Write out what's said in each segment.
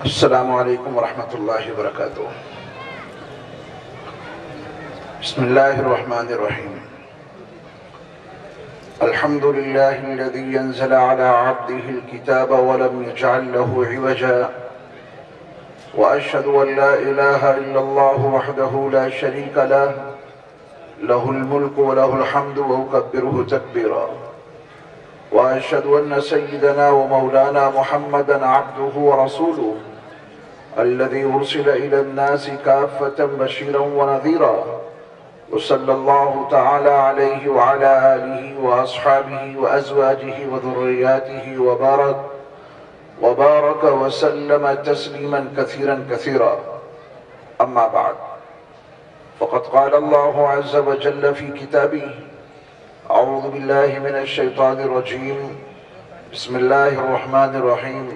السلام علیکم ورحمۃ اللہ وبرکاتہ۔ بسم اللہ الرحمن الرحیم۔ الحمد للہ الذی انزل علی عبده الكتاب ولم يجعل له عوجا واشهد ان لا اله الا الله وحده لا شريك له له الملك وله الحمد وأكبره تكبيرا، واشهد ان سيدنا ومولانا محمدا عبده ورسوله الذي أرسل إلى الناس كافة بشيرا ونذيرا، وصلى الله تعالى عليه وعلى آله وأصحابه وأزواجه وذرياته وبارك وسلم تسليما كثيرا كثيرا. أما بعد، فقد قال الله عز وجل في كتابه: أعوذ بالله من الشيطان الرجيم، بسم الله الرحمن الرحيم.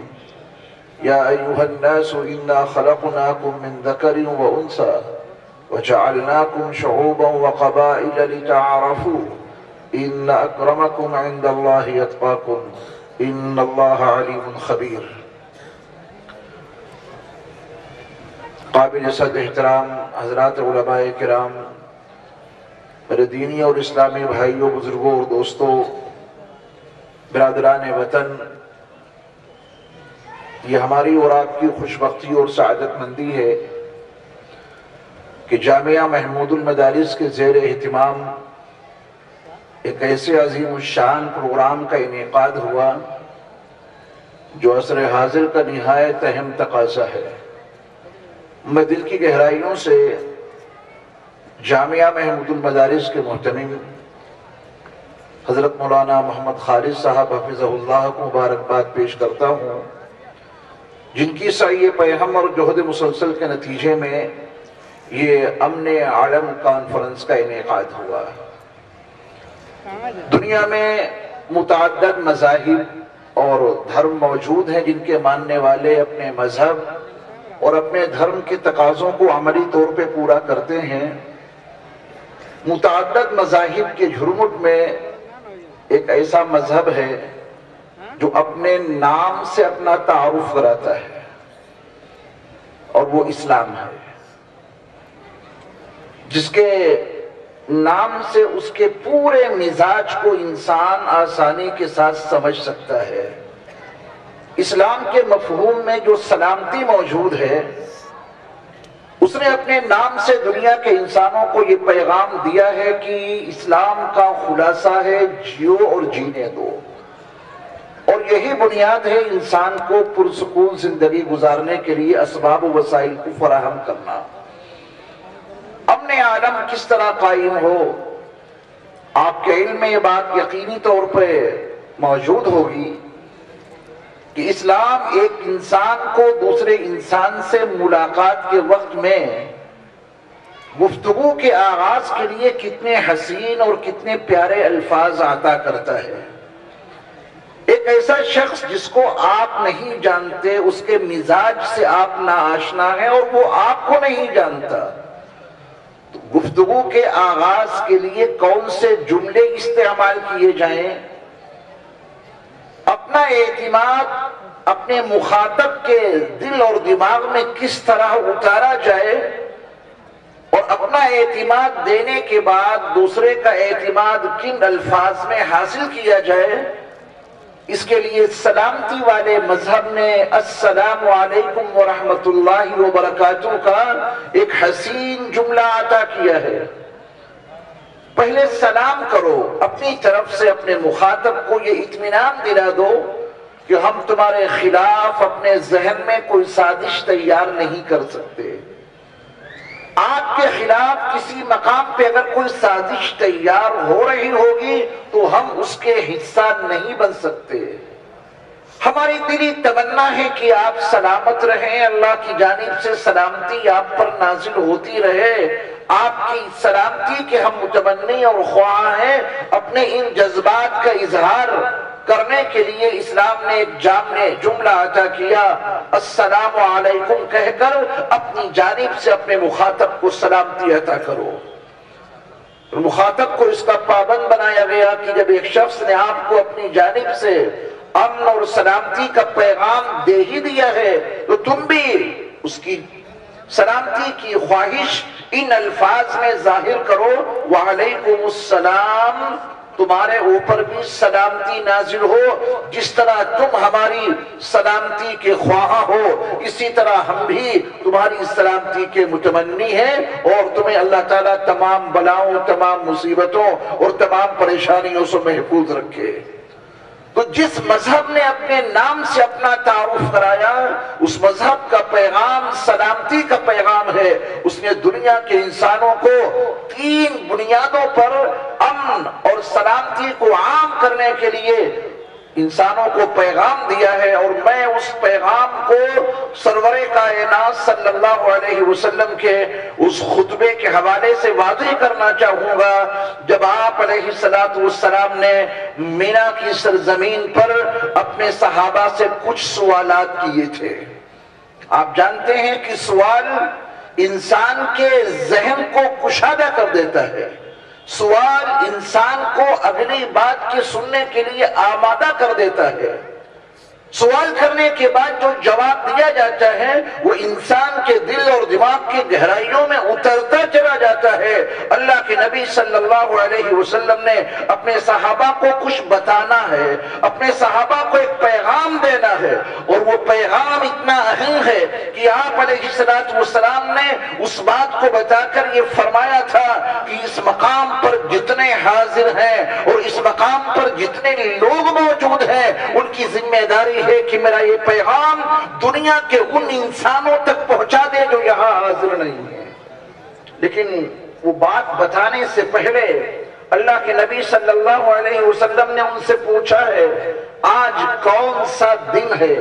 يا أيها الناس إنا خلقناكم من ذكر وأنثى وجعلناكم شعوبا وقبائل لتعارفوا إن أكرمكم عند الله يتقاكم إن الله عليم خبير. قابل صد احترام حضرات علماء کرام، میرے دینی اور اسلامی بھائیوں، بزرگوں اور دوستوں، برادران وطن، یہ ہماری اور آپ کی خوش بختی اور سعادت مندی ہے کہ جامعہ محمود المدارس کے زیر اہتمام ایک ایسے عظیم الشان پروگرام کا انعقاد ہوا جو عصر حاضر کا نہایت اہم تقاضا ہے۔ میں دل کی گہرائیوں سے جامعہ محمود المدارس کے محتمم حضرت مولانا محمد خالد صاحب حفظہ اللہ کو مبارکباد پیش کرتا ہوں، جن کی سعی پیغام اور جہد مسلسل کے نتیجے میں یہ امن عالم کانفرنس کا انعقاد ہوا۔ دنیا میں متعدد مذاہب اور دھرم موجود ہیں جن کے ماننے والے اپنے مذہب اور اپنے دھرم کے تقاضوں کو عملی طور پہ پورا کرتے ہیں۔ متعدد مذاہب کے جھرمٹ میں ایک ایسا مذہب ہے جو اپنے نام سے اپنا تعارف کراتا ہے، اور وہ اسلام ہے، جس کے نام سے اس کے پورے مزاج کو انسان آسانی کے ساتھ سمجھ سکتا ہے۔ اسلام کے مفہوم میں جو سلامتی موجود ہے، اس نے اپنے نام سے دنیا کے انسانوں کو یہ پیغام دیا ہے کہ اسلام کا خلاصہ ہے جیو اور جینے دو، اور یہی بنیاد ہے انسان کو پرسکون زندگی گزارنے کے لیے اسباب و وسائل کو فراہم کرنا۔ امن عالم کس طرح قائم ہو، آپ کے علم میں یہ بات یقینی طور پہ موجود ہوگی کہ اسلام ایک انسان کو دوسرے انسان سے ملاقات کے وقت میں گفتگو کے آغاز کے لیے کتنے حسین اور کتنے پیارے الفاظ عطا کرتا ہے۔ ایک ایسا شخص جس کو آپ نہیں جانتے، اس کے مزاج سے آپ ناآشنا ہیں اور وہ آپ کو نہیں جانتا، تو گفتگو کے آغاز کے لیے کون سے جملے استعمال کیے جائیں، اپنا اعتماد اپنے مخاطب کے دل اور دماغ میں کس طرح اتارا جائے، اور اپنا اعتماد دینے کے بعد دوسرے کا اعتماد کن الفاظ میں حاصل کیا جائے، اس کے لیے سلامتی والے مذہب نے السلام علیکم ورحمۃ اللہ وبرکاتہ کا ایک حسین جملہ عطا کیا ہے۔ پہلے سلام کرو، اپنی طرف سے اپنے مخاطب کو یہ اطمینان دلا دو کہ ہم تمہارے خلاف اپنے ذہن میں کوئی سازش تیار نہیں کر سکتے۔ آپ کے خلاف کسی مقام پہ اگر کوئی سازش تیار ہو رہی ہوگی تو ہم اس کے حصہ نہیں بن سکتے۔ ہماری دلی تمنا ہے کہ آپ سلامت رہیں، اللہ کی جانب سے سلامتی آپ پر نازل ہوتی رہے۔ آپ کی سلامتی کے ہم متمنی اور خواہاں ہیں۔ اپنے ان جذبات کا اظہار کرنے کے لیے اسلام نے ایک جامع جملہ عطا کیا، السلام علیکم کہہ کر اپنی جانب سے اپنے مخاطب کو سلامتی عطا کرو۔ مخاطب کو اس کا پابند بنایا گیا کہ جب ایک شخص نے آپ کو اپنی جانب سے امن اور سلامتی کا پیغام دے ہی دیا ہے تو تم بھی اس کی سلامتی کی خواہش ان الفاظ میں ظاہر کرو، وعلیکم السلام، تمہارے اوپر بھی سلامتی نازل ہو، جس طرح تم ہماری سلامتی کے خواہاں ہو اسی طرح ہم بھی تمہاری سلامتی کے متمنی ہیں، اور تمہیں اللہ تعالیٰ تمام بلاؤں، تمام مصیبتوں اور تمام پریشانیوں سے محفوظ رکھے۔ تو جس مذہب نے اپنے نام سے اپنا تعارف کرایا، اس مذہب کا پیغام سلامتی کا پیغام ہے۔ اس نے دنیا کے انسانوں کو 3 بنیادوں پر امن اور سلامتی کو عام کرنے کے لیے انسانوں کو پیغام دیا ہے، اور میں اس پیغام کو سرور کائنات صلی اللہ علیہ وسلم کے اس خطبے کے حوالے سے واضح کرنا چاہوں گا جب آپ علیہ السلام نے مینا کی سرزمین پر اپنے صحابہ سے کچھ سوالات کیے تھے۔ آپ جانتے ہیں کہ سوال انسان کے ذہن کو کشادہ کر دیتا ہے، سوال انسان کو اگلی بات کے سننے کے لیے آمادہ کر دیتا ہے۔ سوال کرنے کے بعد جو جواب دیا جاتا ہے وہ انسان کے دل اور دماغ کی گہرائیوں میں اترتا چلا جاتا ہے۔ اللہ کے نبی صلی اللہ علیہ وسلم نے اپنے صحابہ کو کچھ بتانا ہے، اپنے صحابہ کو ایک پیغام دینا ہے، اور وہ پیغام اتنا اہم ہے کہ آپ علیہ السلام نے اس بات کو بتا کر یہ فرمایا تھا کہ اس مقام پر جتنے حاضر ہیں اور اس مقام پر جتنے لوگ موجود ہیں ان کی ذمہ داری ہے کہ میرا یہ پیغام دنیا کے ان انسانوں تک پہنچا دے جو یہاں حاضر نہیں ہیں۔ لیکن وہ بات بتانے سے پہلے اللہ کے نبی صلی اللہ علیہ وسلم نے ان سے پوچھا ہے آج کون سا دن ہے،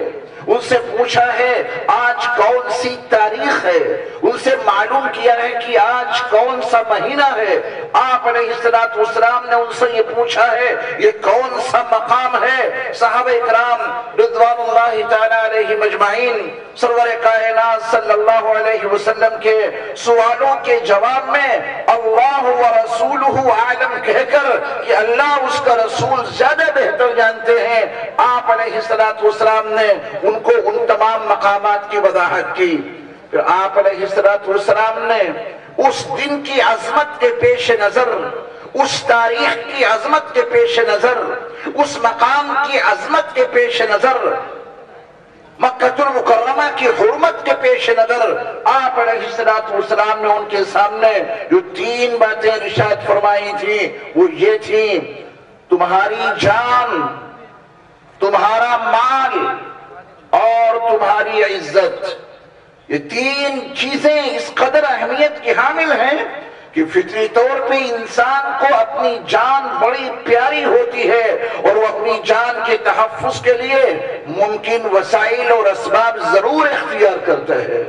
ان سے پوچھا ہے آج کون سی تاریخ ہے، ان سے معلوم کیا ہے کہ آج کون سا مہینہ ہے۔ آپ علیہ السلام نے ان سے یہ پوچھا ہے یہ کون سا مقام ہے۔ صحابہ اکرام رضوان اللہ تعالی علیہ مجمعین سرور کائنات صلی اللہ علیہ وسلم کے سوالوں کے جواب میں اللہ ورسولہ عالم کہہ کر کہ اللہ اس کا رسول زیادہ بہتر جانتے ہیں، آپ علیہ السلام نے ان کو ان تمام مقامات کی وضاحت کی۔ پھر آپ علیہ السلام نے اس دن کی عظمت کے پیش نظر، اس تاریخ کی عظمت کے پیش نظر، اس مقام کی عظمت کے پیش نظر، مکہ المکرمہ کی حرمت کے پیش نظر آپ علیہ السلام نے ان کے سامنے جو 3 باتیں ارشاد فرمائی تھیں وہ یہ تھیں تمہاری جان، تمہارا مال اور تمہاری عزت۔ یہ 3 چیزیں اس قدر اہمیت کی حامل ہیں کہ فطری طور پہ انسان کو اپنی جان بڑی پیاری ہوتی ہے اور وہ اپنی جان کے تحفظ کے لیے ممکن وسائل اور اسباب ضرور اختیار کرتا ہے۔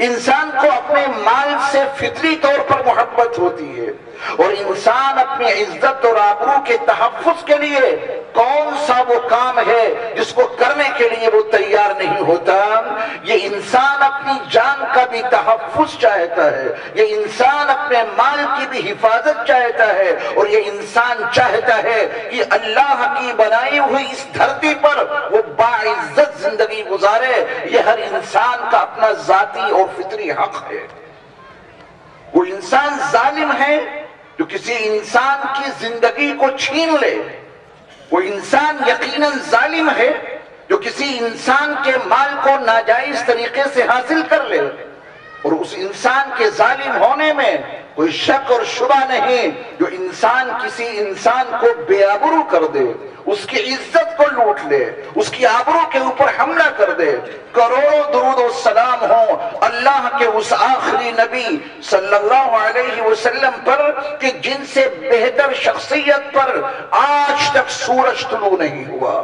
انسان کو اپنے مال سے فطری طور پر محبت ہوتی ہے، اور انسان اپنی عزت اور آبرو کے تحفظ کے لیے کون سا وہ کام ہے جس کو کرنے کے لیے وہ تیار نہیں ہوتا۔ یہ انسان اپنی جان کا بھی تحفظ چاہتا ہے، یہ انسان اپنے مال کی بھی حفاظت چاہتا ہے، اور یہ انسان چاہتا ہے کہ اللہ کی بنائی ہوئی اس دھرتی پر وہ باعزت زندگی گزارے۔ یہ ہر انسان کا اپنا ذاتی اور فطری حق ہے۔ وہ انسان ظالم ہے جو کسی انسان کی زندگی کو چھین لے، وہ انسان یقیناً ظالم ہے جو کسی انسان کے مال کو ناجائز طریقے سے حاصل کر لے، اور اس انسان کے ظالم ہونے میں کوئی شک اور شبہ نہیں۔ جو انسان کسی انسان کو بے آبرو کر دے، اس کی عزت کو لوٹ لے، اس کی آبرو کے اوپر حملہ کر دے، کروڑوں درود و سلام ہوں اللہ کے اس آخری نبی صلی اللہ علیہ وسلم پر کہ جن سے بہتر شخصیت پر آج تک سورج طلوع نہیں ہوا،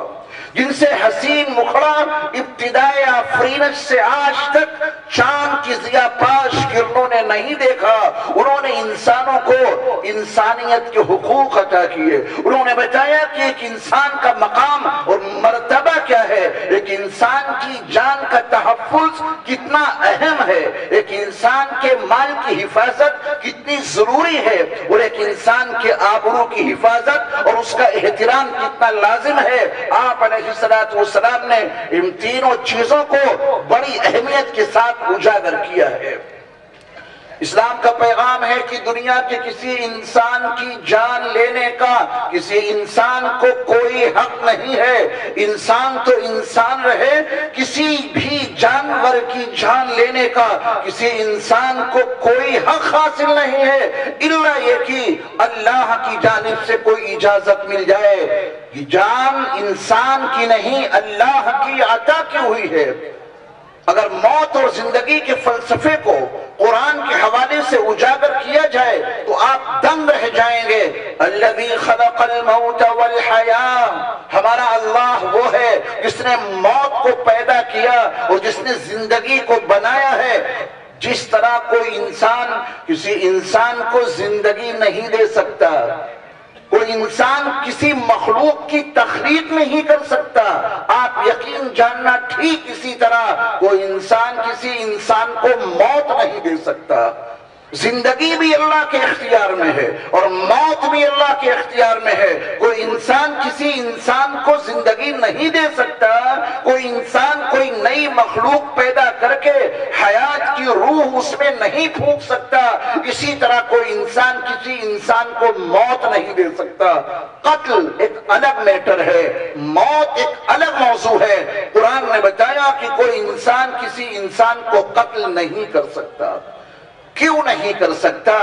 جن سے حسین مکھڑا ابتدائے آفرینش سے آج تک چاند کی ضیاء پاش کرنوں نے نہیں دیکھا۔ انہوں نے انسانوں کو انسانیت کے حقوق عطا کیے، انہوں نے بتایا کہ ایک انسان کا مقام اور مرتبہ کیا ہے، ایک انسان کی جان کا تحفظ کتنا اہم ہے، ایک انسان کے مال کی حفاظت کتنی ضروری ہے اور ایک انسان کے آبرو کی حفاظت اور اس کا احترام کتنا لازم ہے، آپ علیہ السلام نے ان تینوں چیزوں کو بڑی اہمیت کے ساتھ اجاگر کیا ہے۔ اسلام کا پیغام ہے کہ دنیا کے کسی انسان کی جان لینے کا کسی انسان کو کوئی حق نہیں ہے۔ انسان تو انسان رہے، کسی بھی جانور کی جان لینے کا کسی انسان کو کوئی حق حاصل نہیں ہے، الا یہ کہ اللہ کی جانب سے کوئی اجازت مل جائے۔ یہ جان انسان کی نہیں، اللہ کی عطا کی ہوئی ہے۔ اگر موت اور زندگی کے فلسفے کو قرآن کے حوالے سے اجاگر کیا جائے تو آپ دنگ رہ جائیں گے۔ الذی خلق الموت والحیاة، ہمارا اللہ وہ ہے جس نے موت کو پیدا کیا اور جس نے زندگی کو بنایا ہے۔ جس طرح کوئی انسان کسی انسان کو زندگی نہیں دے سکتا، کوئی انسان کسی مخلوق کی تخلیق نہیں کر سکتا، آپ یقین جاننا ٹھیک اسی طرح کوئی انسان کسی انسان کو موت نہیں دے سکتا۔ زندگی بھی اللہ کے اختیار میں ہے اور موت بھی اللہ کے اختیار میں ہے۔ کوئی انسان کسی انسان کو زندگی نہیں دے سکتا، کوئی انسان کوئی نئی مخلوق پیدا کر کے حیات کی روح اس میں نہیں پھونک سکتا، اسی طرح کوئی انسان کسی انسان کو موت نہیں دے سکتا۔ قتل ایک الگ میٹر ہے، موت ایک الگ موضوع ہے۔ قرآن نے بتایا کہ کوئی انسان کسی انسان کو قتل نہیں کر سکتا۔ کیوں نہیں کر سکتا؟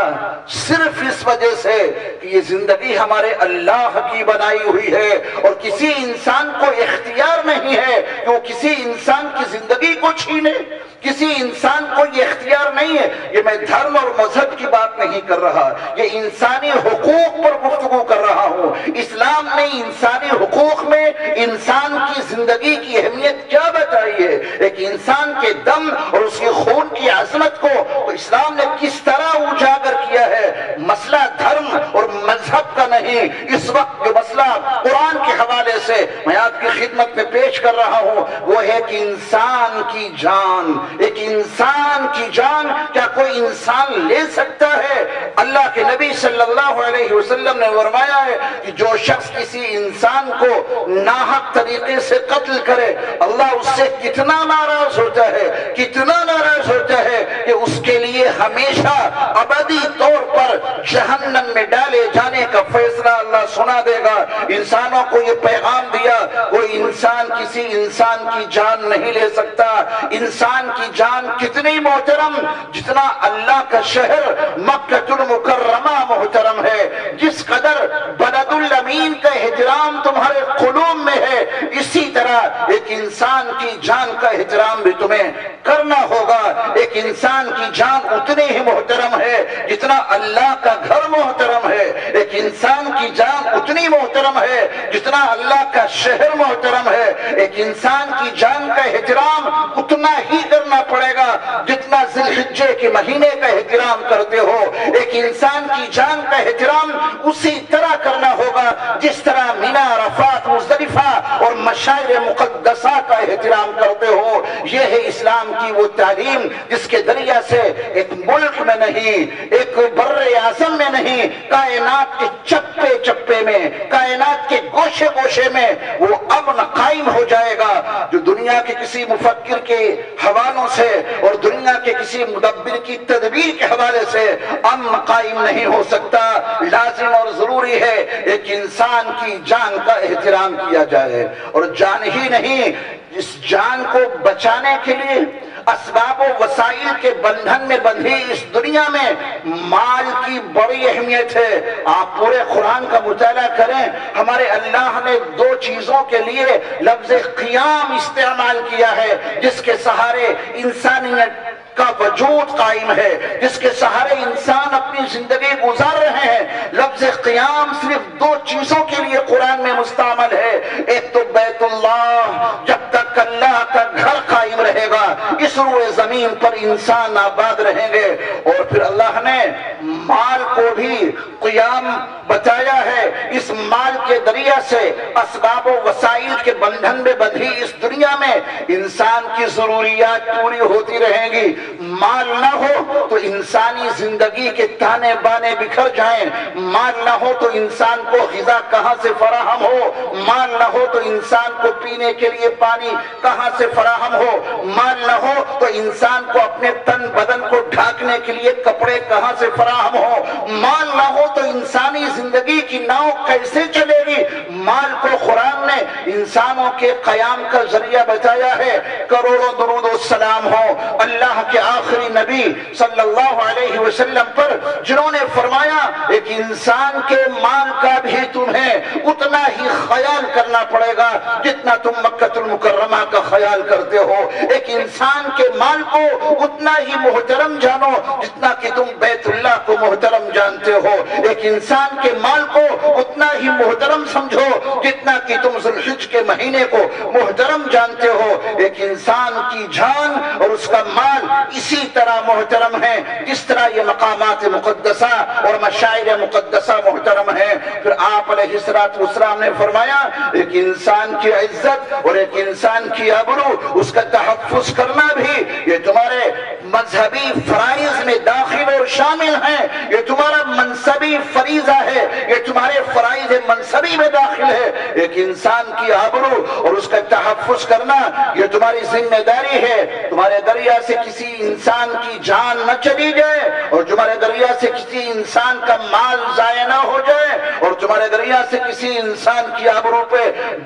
صرف اس وجہ سے کہ یہ زندگی ہمارے اللہ کی بنائی ہوئی ہے اور کسی انسان کو اختیار نہیں ہے کہ وہ کسی انسان کی زندگی کو چھینے۔ کسی انسان کو یہ اختیار نہیں ہے۔ یہ میں دھرم اور مذہب کی بات نہیں کر رہا، یہ انسانی حقوق پر گفتگو کر رہا ہوں۔ اسلام نے انسانی حقوق میں انسان کی زندگی کی اہمیت کیا بتائی ہے، ایک انسان کے دم اور اس کے خون کی عظمت کو اسلام نے کس طرح اجاگر کیا ہے۔ مسئلہ دھرم اور مذہب کا نہیں، اس وقت جو مسئلہ قرآن کے حوالے سے میں آپ کی خدمت میں پیش کر رہا ہوں وہ ہے کہ انسان کی جان، ایک انسان کی جان کیا کوئی انسان لے سکتا ہے؟ اللہ کے نبی صلی اللہ علیہ وسلم نے فرمایا ہے کہ جو شخص کسی انسان کو ناحق طریقے سے قتل کرے اللہ اس سے کتنا ناراض ہوتا ہے، کتنا ناراض ہوتا ہے کہ اس کے لیے ہمیشہ ابدی طور پر جہنم میں ڈالے جانے کا فیصلہ اللہ سنا دے گا۔ انسانوں کو یہ پیغام دیا کوئی انسان کسی انسان کی جان نہیں لے سکتا۔ انسان کی جان کتنی محترم، جتنا اللہ کا شہر مکہ المکرمہ محترم ہے، جس قدر بلد الامین کا احترام تمہارے قلوب میں ہے، اسی طرح ایک انسان کی جان کا احترام بھی تمہیں کرنا ہوگا۔ ایک انسان کی جان اتنی ہی محترم ہے جتنا اللہ کا گھر محترم ہے، ایک انسان کی جان اتنی محترم ہے جتنا اللہ کا شہر محترم ہے، ایک انسان کی جان کا احترام اتنا ہی کرنا پڑے گا جتنا ذی الحجہ کے مہینے کا احترام کرتے ہو۔ ایک انسان کی جان کا احترام اسی طرح کرنا ہوگا جس طرح مینا، عرفات، مزدلفہ اور مشاعر مقدسہ کا احترام کرتے ہو۔ یہ ہے اسلام کی وہ تعلیم جس کے ذریعہ سے ایک ملک میں نہیں، ایک بر اعظم میں نہیں، کائنات کے چپے چپے میں، کائنات کے گوشے گوشے میں وہ امن قائم ہو جائے گا جو دنیا کے کسی مفکر کے حوالوں سے اور دنیا کے کسی مدبر کی تدبیر کے حوالے سے امن قائم نہیں ہو سکتا۔ لازم اور ضروری ہے ایک انسان کی جان کا احترام کیا جائے، اور جان ہی نہیں، اس جان کو بچانے کے لیے اسباب و وسائل کے بندھن میں بندھی اس دنیا میں مال کی بڑی اہمیت ہے۔ آپ پورے قرآن کا مطالعہ کریں، ہمارے اللہ نے دو چیزوں کے لیے لفظ قیام استعمال کیا ہے جس کے سہارے انسانیت کا وجود قائم ہے، جس کے سہارے انسان اپنی زندگی گزار رہے ہیں۔ لفظ قیام صرف دو چیزوں کے لیے قرآن میں مستعمل ہے، ایک تو بیت اللہ، جب تک اللہ کا گھر قائم رہے گا اس روئے زمین پر انسان آباد رہیں گے، اور پھر اللہ نے مال کو بھی قیام بتایا ہے۔ اس مال کے ذریعے سے اسباب و وسائل کے بندھن میں بندھی اس دنیا میں انسان کی ضروریات پوری ہوتی رہیں گی۔ مال نہ ہو تو انسانی زندگی کے تانے بانے بکھر جائیں، مال نہ ہو تو انسان کو غذا کہاں سے فراہم ہو، مال نہ ہو تو انسان کو پینے کے لیے پانی کہاں سے فراہم ہو، مال نہ ہو تو انسان کو اپنے تن بدن کو ڈھانکنے کے لیے کپڑے کہاں سے فراہم ہو، مال نہ ہو تو انسانی زندگی کی ناؤ کیسے چلے گی۔ مال کو قرآن نے انسانوں کے قیام کا ذریعہ بتایا ہے۔ کروڑوں درود و سلام ہو اللہ کے آخری نبی صلی اللہ علیہ وسلم پر، جنہوں نے فرمایا ایک انسان کے مال کا بھی تمہیں اتنا ہی خیال کرنا پڑے گا جتنا تم مکہ المکرمہ کا خیال کرتے ہو، ایک انسان کے مال کو اتنا ہی محترم جانو جتنا کہ تم بیت اللہ کو محترم جانتے ہو، ایک انسان کے مال کو اتنا ہی محترم سمجھو جتنا کہ تم ذی الحج کے مہینے کو محترم جانتے ہو، ایک انسان کی جان اور اس کا مال اسی طرح محترم ہے جس طرح یہ مقامات مقدسہ اور مشاعر مقدسہ محترم ہیں۔ پھر آپ علیہ السلام نے فرمایا ایک انسان کی عزت اور ایک انسان کی آبرو اس کا تحفظ کرنا بھی یہ تمہارے مذہبی فرائض میں داخل اور شامل ہیں، یہ تمہارا منصبی فریضہ ہے، یہ تمہارے فرائض منصبی میں داخل ہے۔ ایک انسان کی آبرو اور اس کا تحفظ کرنا یہ تمہاری ذمہ داری ہے۔ تمہارے دریا سے کسی انسان کی جان نہ چلی جائے اور تمہارے دریا سے کسی انسان کا مال ضائع نہ ہو جائے اور تمہارے دریا سے کسی انسان کی آبرو پہ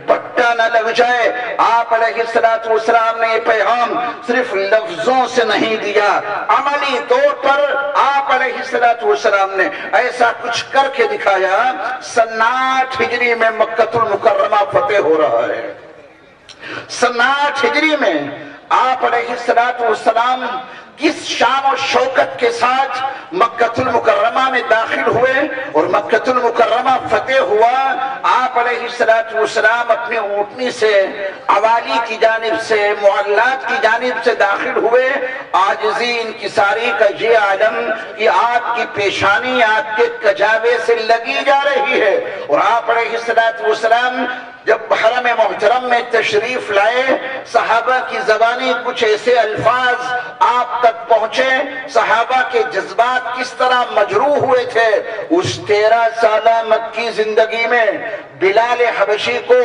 بٹا نہ لگ جائے۔ آپ علیہ السلام نے یہ پیغام صرف لفظوں سے نہیں دیا، عملی طور پر آپ علیہ السلام نے ایسا کچھ کر کے دکھایا۔ سن 8 ہجری میں مکہ المکرمہ فتح ہو رہا ہے۔ سن 8 ہجری میں آپ علیہ السلام کس شان و شوکت کے ساتھ مکہ المکرمہ میں داخل ہوئے اور مکہ المکرمہ فتح ہوا۔ آپ علیہ السلام اپنے اونٹنی سے عوالی کی جانب سے معلات کی جانب سے داخل ہوئے۔ عاجزی انکساری کا یہ عالم کہ آپ کی پیشانی آپ کے کجاوے سے لگی جا رہی ہے، اور آپ علیہ السلام جب حرم محترم میں تشریف لائے صحابہ کی زبانی کچھ ایسے الفاظ آپ تک پہنچے، صحابہ کے جذبات کس طرح مجروح ہوئے تھے۔ اس 13 سالہ مکی زندگی میں بلال حبشی کو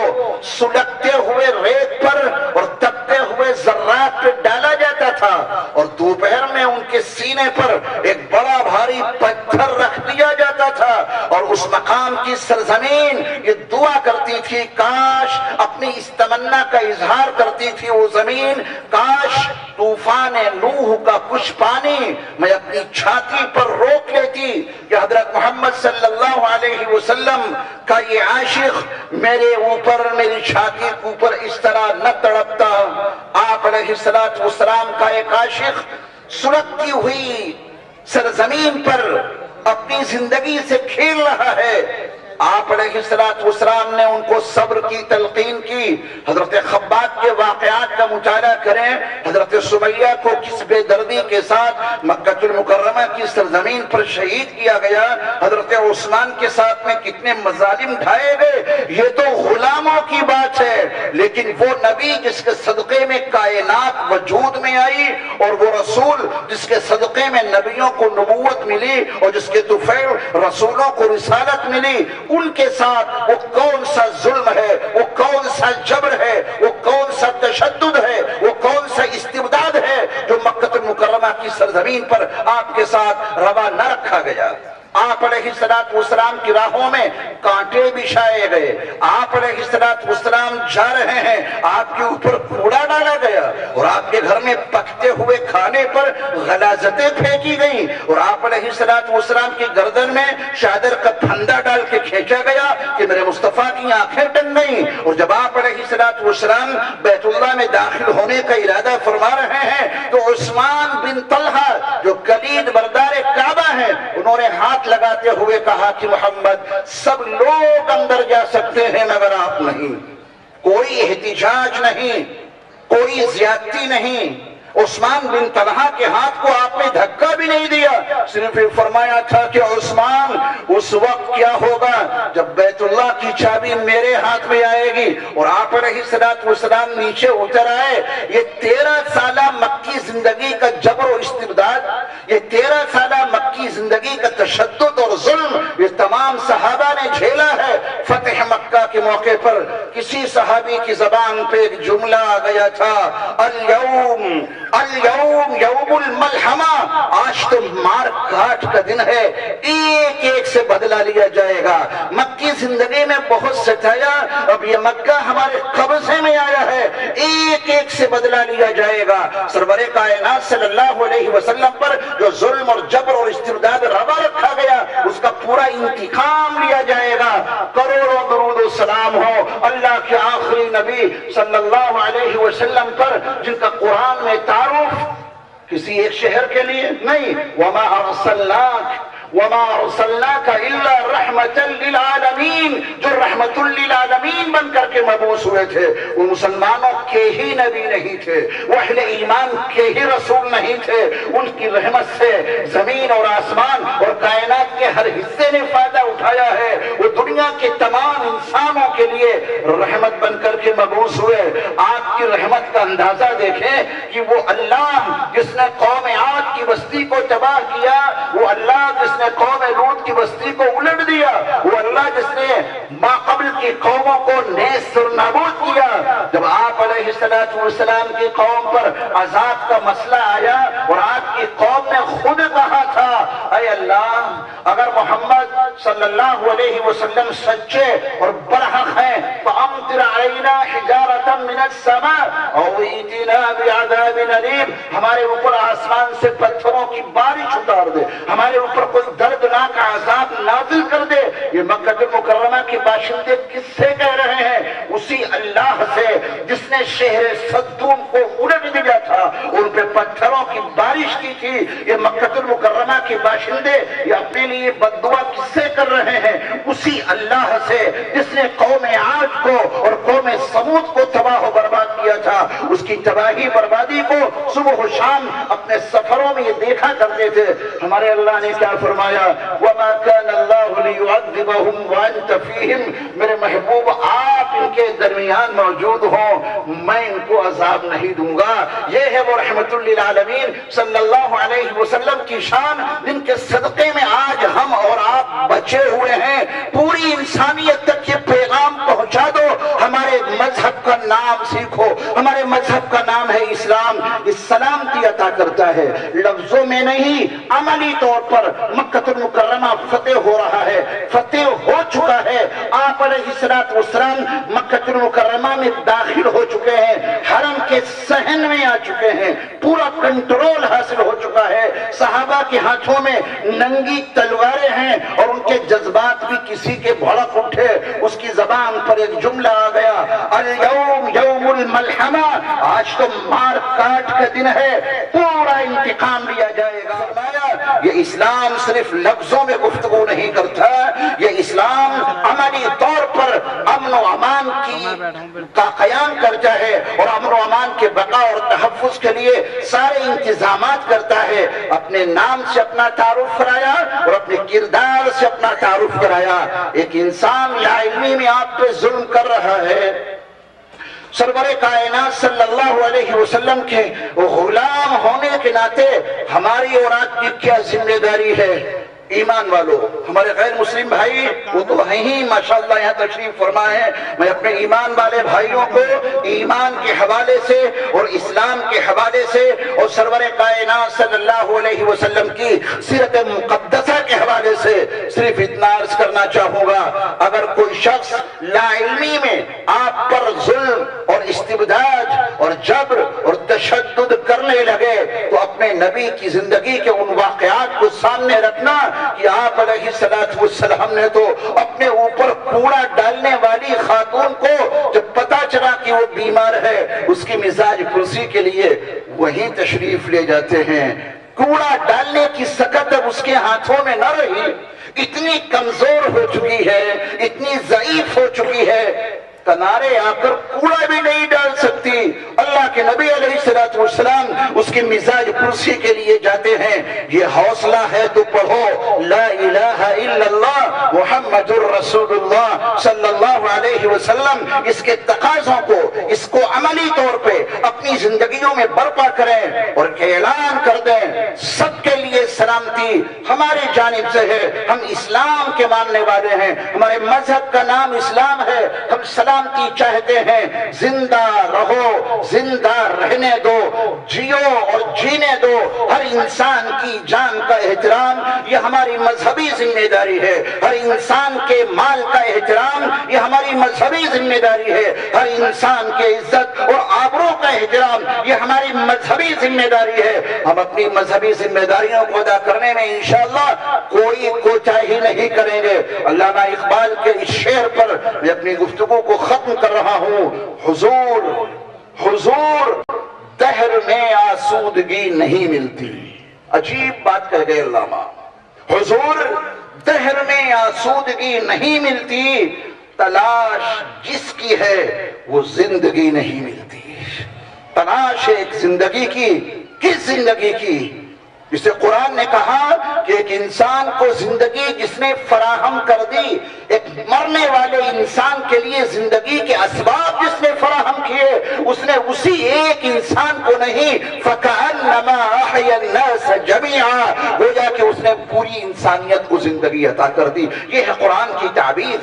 سلگتے ہوئے ریت پر اور تپتے ہوئے ذرات پہ ڈالا جاتا تھا، اور دوپہر میں ان کے سینے پر ایک بڑا بھاری پتھر رکھ دیا جاتا تھا، اور اس مقام کی سرزمین یہ دعا کرتی تھی کاش اپنی اس تمنا کا اظہار کرتی تھی وہ زمین، کاش طوفان نوح کا کچھ پانی میں اپنی چھاتی پر روک لیتی کہ حضرت محمد صلی اللہ علیہ وسلم کا یہ عاشق میرے اوپر میری چھاتی کے اوپر اس طرح نہ تڑپتا۔ آپ علیہ السلام کا ایک عاشق سلگتی ہوئی سرزمین پر اپنی زندگی سے کھیل رہا ہے۔ آپ علیہ السلام نے ان کو صبر کی تلقین کی۔ حضرت خباب کے واقعات کا مطالعہ کریں، حضرت سمیہ کو کس بے دردی کے ساتھ مکہ المکرمہ کی سرزمین پر شہید کیا گیا، حضرت عثمان کے ساتھ میں کتنے مظالم ڈھائے گئے، یہ تو غلاموں کی بات ہے، لیکن وہ نبی جس کے صدقے میں کائنات وجود میں آئی، اور وہ رسول جس کے صدقے میں نبیوں کو نبوت ملی اور جس کے طفیل رسولوں کو رسالت ملی، ان کے ساتھ وہ کون سا ظلم ہے، وہ کون سا جبر ہے، وہ کون سا تشدد ہے، وہ کون سا استبداد ہے جو مکہ المکرمہ کی سرزمین پر آپ کے ساتھ روا نہ رکھا گیا۔ آپ علیہ السلام کی راہوں میں کانٹے بچھائے گئے، آپ علیہ السلام جا رہے ہیں، آپ کے اوپر کوڑا ڈالا گیا، اور آپ کے گھر میں پکتے ہوئے کھانے پر غلاظتیں پھینکی گئیں، اور آپ علیہ السلام کی گردن میں چادر کا پھندا ڈال کے کھینچا گیا کہ میرے مصطفیٰ کی آنکھیں ٹن گئیں۔ اور جب آپ علیہ السلام بیت اللہ میں داخل ہونے کا ارادہ فرما رہے ہیں تو عثمان بن طلحہ جو کلید بردار کعبہ ہیں، انہوں نے ہاتھ لگاتے ہوئے کہا کہ محمد سب لوگ اندر جا سکتے ہیں مگر آپ نہیں، کوئی احتجاج نہیں، کوئی زیادتی نہیں، عثمان بن طلحہ کے ہاتھ کو آپ نے دھکا بھی نہیں دیا، صرف فرمایا تھا کہ عثمان اس وقت کیا ہوگا جب بیت اللہ کی چابی میرے ہاتھ میں آئے گی اور آپ علیہ السلام نیچے اتر آئے۔ یہ 13 سالہ مکی زندگی کا جبر و استبداد، یہ 13 سالہ مکی زندگی کا تشدد اور ظلم یہ تمام صحابہ نے جھیلا ہے۔ فتح مکہ کے موقع پر کسی صحابی کی زبان پہ ایک جملہ آ گیا تھا، اليوم یوم الملحمہ، آج تو مار کاٹ کا دن ہے، ایک ایک سے بدلہ لیا جائے گا۔ مکی زندگی میں بہت ستایا، اب یہ مکہ ہمارے قبضے میں آیا ہے، ایک ایک سے بدلہ لیا جائے گا۔ سرور کائنات صلی اللہ علیہ وسلم پر جو ظلم اور جبر اور استبداد روا رکھا گیا اس کا پورا انتقام لیا جائے گا۔ کروڑوں درود و سلام ہو اللہ کے آخری نبی صلی اللہ علیہ وسلم پر، جن کا قرآن میں تعارف کسی ایک شہر کے لیے نہیں، وَمَا أَرْسَلْنَاكَ إِلَّا رَحْمَةً لِلْعَالَمِينَ، جو رحمت للعالمین بن کر کے مبعوث ہوئے تھے، وہ مسلمانوں کے ہی نبی نہیں تھے، وہ اہل ایمان کے ہی رسول نہیں تھے، ان کی رحمت سے زمین اور آسمان اور کائنات کے ہر حصے نے فائدہ اٹھایا ہے۔ وہ دنیا کے تمام انسانوں کے لیے رحمت بن کر کے مبعوث ہوئے۔ آپ کی رحمت کا اندازہ دیکھیں کہ وہ اللہ جس نے قوم عاد کی بستی کو تباہ کیا، وہ اللہ جس نے قوم لوط کی بستی کو الٹ دیا، وہ اللہ جس نے ما قبل کی قوموں کو نیست اور نابود کیا۔ جب آپ علیہ السلام کی قوم پر عذاب کا مسئلہ آیا اور آپ کی قوم نے خود کہا تھا، اے اللہ اگر محمد صلی اللہ علیہ وسلم سچے اور برحق ہیں فَأَمْطِرْ عَلَيْنَا حِجَارَةً مِّنَ السَّمَاءِ أَوْ ائْتِنَا بِعَذَابٍ أَلِيمٍ، ہمارے اوپر آسمان سے پتھروں کی بارش اتار دے، ہمارے اوپر کوئی دردناک عذاب نازل کر دے۔ یہ مکہ المکرمہ کے باشندے کس سے کہہ رہے ہیں؟ اسی اللہ سے جس نے شہر صدوم کو الٹ دیا تھا، ان پہ پتھروں کی بارش کی تھی۔ یہ مکہ المکرمہ کے باشندے یہ اپنے لیے بد دعا کس سے کر رہے ہیں؟ اسی اللہ سے جس نے قوم عاد کو اور قوم سمود کو تباہ و برباد کیا تھا۔ اس کی تباہی بربادی کو صبح و شام اپنے سفروں میں یہ دیکھا کرتے تھے۔ ہمارے اللہ نے کیا فرمایا؟ وَمَا كَانَ اللَّهُ لِيُعَذِّبَهُمْ وَأَنْتَ فِيهِمْ، میرے محبوب آپ ان کے درمیان موجود ہوں، میں ان کو عذاب نہیں دوں گا۔ یہ ہے وہ رحمت للعالمین صلی اللہ علیہ وسلم کی شان، جن کے صدقے میں آج ہم اور آپ بچے ہوئے ہیں۔ پوری انسانیت تک یہ پیغام پہنچا دو، ہمارے مذہب کا نام سیکھو، ہمارے مذہب کا نام ہے اسلام۔ اس سلامتی عطا کرتا ہے، لفظوں میں نہیں عملی طور پر مکہ المکرمہ فتح ہو رہا ہے، فتح ہو چکا ہے۔ آپ علیہ السلام مکہ المکرمہ میں داخل ہو چکے ہیں، حرم کے صحن میں آ چکے ہیں، پورا کنٹرول حاصل ہو چکا ہے۔ صحابہ کے ہاتھوں میں ننگی تلواریں ہیں اور ان کے جذبات بھی کسی کے بھڑک اٹھے، اس کی زبان پر ایک جملہ آ گیا، اليوم یوم الملحمہ، آج تو مار کاٹ کا دن ہے، پورا انتقام لیا جائے گا۔ یہ اسلام صرف لفظوں میں گفتگو نہیں کرتا، یہ اسلام عملی طور پر امن و امان کا قیام کرتا ہے اور امن و امان کے بقا اور تحفظ کے لیے سارے انتظامات کرتا ہے۔ اپنے نام سے اپنا تعارف کرایا اور اپنے کردار سے اپنا تعارف کرایا۔ ایک انسان لا علمی میں آپ پہ ظلم کر رہا ہے، سرور کائنات صلی اللہ علیہ وسلم کے غلام ہونے کے ناطے ہماری اور آپ کی کیا ذمہ داری ہے؟ ایمان والو، ہمارے غیر مسلم بھائی وہ تو ہیں ہی ماشاءاللہ یہاں تشریف فرما ہے۔ میں اپنے ایمان والے بھائیوں کو ایمان کے حوالے سے اور اسلام کے حوالے سے اور سرور کائنات صلی اللہ علیہ وسلم کی سیرت مقدسہ کے حوالے سے صرف اتنا عرض کرنا چاہوں گا، اگر کوئی شخص لا علمی میں آپ پر ظلم اور استبداد اور جبر اور تشدد کرنے لگے تو اپنے نبی کی زندگی کے ان واقعات کو سامنے رکھنا کہ آپ علیہ السلام نے تو اپنے اوپر کوڑا ڈالنے والی خاتون کو جب پتا چلا کہ وہ بیمار ہے، اس کی مزاج پرسی کے لیے وہیں تشریف لے جاتے ہیں۔ کوڑا ڈالنے کی سکت اب اس کے ہاتھوں میں نہ رہی، اتنی کمزور ہو چکی ہے، اتنی ضعیف ہو چکی ہے۔ کنارے آ کر کوڑا بھی نہیں ڈال سکتی۔ اللہ کے نبی علیہ السلام اس کی مزاج پرسی کے لیے جاتے ہیں، یہ حوصلہ ہے تو پڑھو لا الہ الا اللہ محمد الرسول اللہ صلی اللہ علیہ وسلم۔ اس کے تقاضوں کو، اس کو عملی طور پہ اپنی زندگیوں میں برپا کریں اور اعلان کر دیں سب کے لیے سلامتی ہماری جانب سے ہے۔ ہم اسلام کے ماننے والے ہیں، ہمارے مذہب کا نام اسلام ہے، ہم سلامتی چاہتے ہیں۔ زندہ رہو، زندہ رہنے دو، جیو اور جینے دو۔ ہر انسان کی جان کا احترام یہ ہماری مذہبی ذمہ داری ہے، ہر انسان کے مال کا احترام یہ ہماری مذہبی ذمہ داری ہے، ہر انسان کے عزت اور آبرو کا احترام یہ ہماری مذہبی ذمہ داری ہے۔ ہم اپنی مذہبی ذمہ داریوں کو ادا کرنے میں انشاءاللہ کوئی کوتاہی نہیں کریں گے۔ علامہ اقبال کے اس شعر پر میں اپنی گفتگو کو ختم کر رہا ہوں۔ حضور دہر میں آسودگی نہیں ملتی۔ عجیب بات کہہ گئے علامہ، حضور دہر میں آسودگی نہیں ملتی، تلاش جس کی ہے وہ زندگی نہیں ملتی۔ تلاش ایک زندگی کی، کس زندگی کی؟ جسے قرآن نے کہا کہ ایک انسان کو زندگی جس نے فراہم کر دی، ایک مرنے والے انسان کے لیے زندگی کے اسباب جس نے فراہم کیے، اس نے اسی ایک انسان کو نہیں، فَكَأَنَّمَا أَحْيَا النَّاسَ جَمِيعًا، گویا کہ اس نے پوری انسانیت کو زندگی عطا کر دی۔ یہ ہے قرآن کی تعبیر۔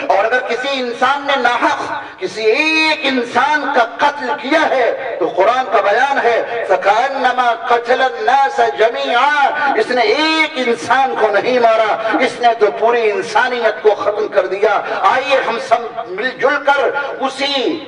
اور اگر کسی انسان نے ناحق کسی ایک انسان کا قتل کیا ہے تو قرآن کا بیان ہے فَكَأَنَّمَا قَتَلَ النَّاسَ جَمِيعًا، اس نے ایک انسان کو نہیں مارا، اس نے تو پوری انسانیت کو ختم کر دیا۔ آئیے ہم سب مل جل کر اسی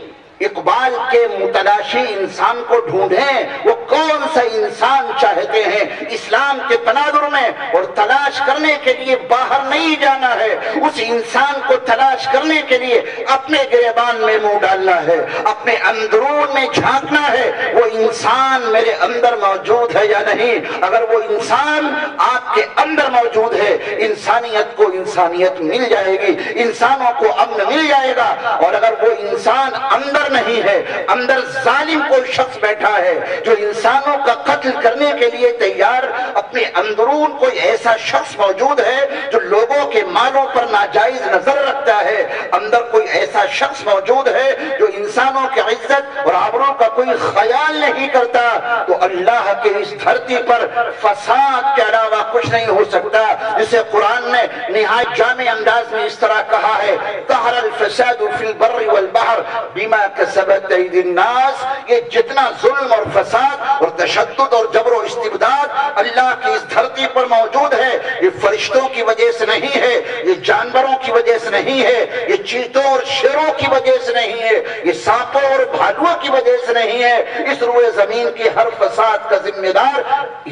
اقبال کے متلاشی انسان کو ڈھونڈیں۔ وہ کون سا انسان چاہتے ہیں؟ اسلام کے تناظر میں اور تلاش کرنے کے لیے باہر نہیں جانا ہے، اس انسان کو تلاش کرنے کے لیے اپنے گریبان میں منہ ڈالنا ہے، اپنے اندرون میں جھانکنا ہے، وہ انسان میرے اندر موجود ہے یا نہیں۔ اگر وہ انسان آپ کے اندر موجود ہے، انسانیت کو انسانیت مل جائے گی، انسانوں کو امن مل جائے گا۔ اور اگر وہ انسان اندر نہیں ہے، اندر ظالم کوئی شخص بیٹھا ہے جو انسانوں کا قتل کرنے کے لیے تیار، اپنے اندرون کوئی ایسا شخص موجود ہے جو لوگوں کے مالوں پر ناجائز نظر رکھتا ہے، اندر کوئی ایسا شخص موجود ہے جو انسانوں کی عزت اور آبرو کا کوئی خیال نہیں کرتا، تو اللہ کے اس دھرتی پر فساد کے علاوہ کچھ نہیں ہو سکتا۔ جسے قرآن نے نہایت جامع انداز میں اس طرح کہا ہے ظہر الفساد فی البر والبحر بما کسبت ایدی الناس، یہ جتنا ظلم اور فساد اور تشدد اور جبر و استبداد اللہ کی اس دھرتی پر موجود ہے، یہ فرشتوں کی وجہ سے نہیں ہے، یہ جانوروں کی وجہ سے نہیں ہے، یہ چیتوں اور شیروں کی وجہ سے نہیں ہے، یہ سانپوں اور بھالوؤں کی وجہ سے نہیں ہے۔ اس روئے زمین کی ہر فساد کا ذمہ دار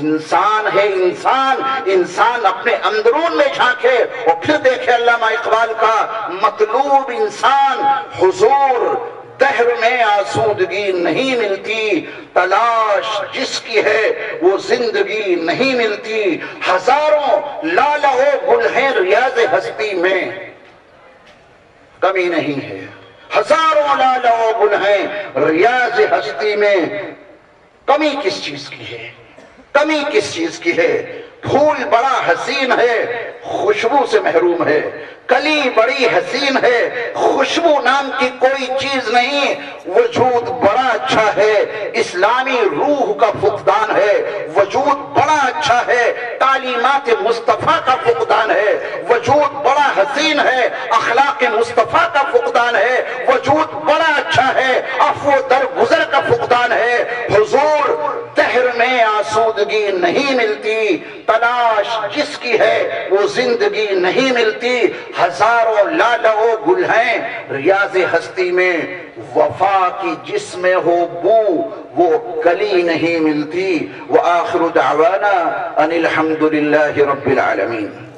انسان ہے۔ انسان اپنے اندرون میں جھانکے اور پھر دیکھے علامہ اقبال کا مطلوب انسان حضور دہر میں آسودگی نہیں ملتی، تلاش جس کی ہے وہ زندگی نہیں ملتی۔ ہزاروں لالہ و گل ہیں ریاض ہستی میں، کمی نہیں ہے۔ ہزاروں لالہ و گل ہیں ریاض ہستی میں، کمی کس چیز کی ہے؟ کمی کس چیز کی ہے؟ پھول بڑا حسین ہے، خوشبو سے محروم ہے، کلی بڑی حسین ہے، خوشبو نام کی کوئی چیز نہیں، وجود بڑا اچھا ہے، اسلامی روح کا فقدان ہے، وجود بڑا اچھا ہے، تعلیمات مصطفیٰ کا فقدان ہے، وجود بڑا حسین ہے، اخلاق مصطفیٰ کا فقدان ہے، وجود بڑا اچھا ہے، عفو درگزر کا فقدان ہے۔ حضور دہر میں آسودگی نہیں ملتی، تلاش جس کی ہے وہ زندگی نہیں ملتی۔ ہزاروں لالہ و گل ہیں ریاض ہستی میں، وفا کی جس میں ہو بو وہ کلی نہیں ملتی۔ وآخر دعوانا ان الحمدللہ رب العالمین۔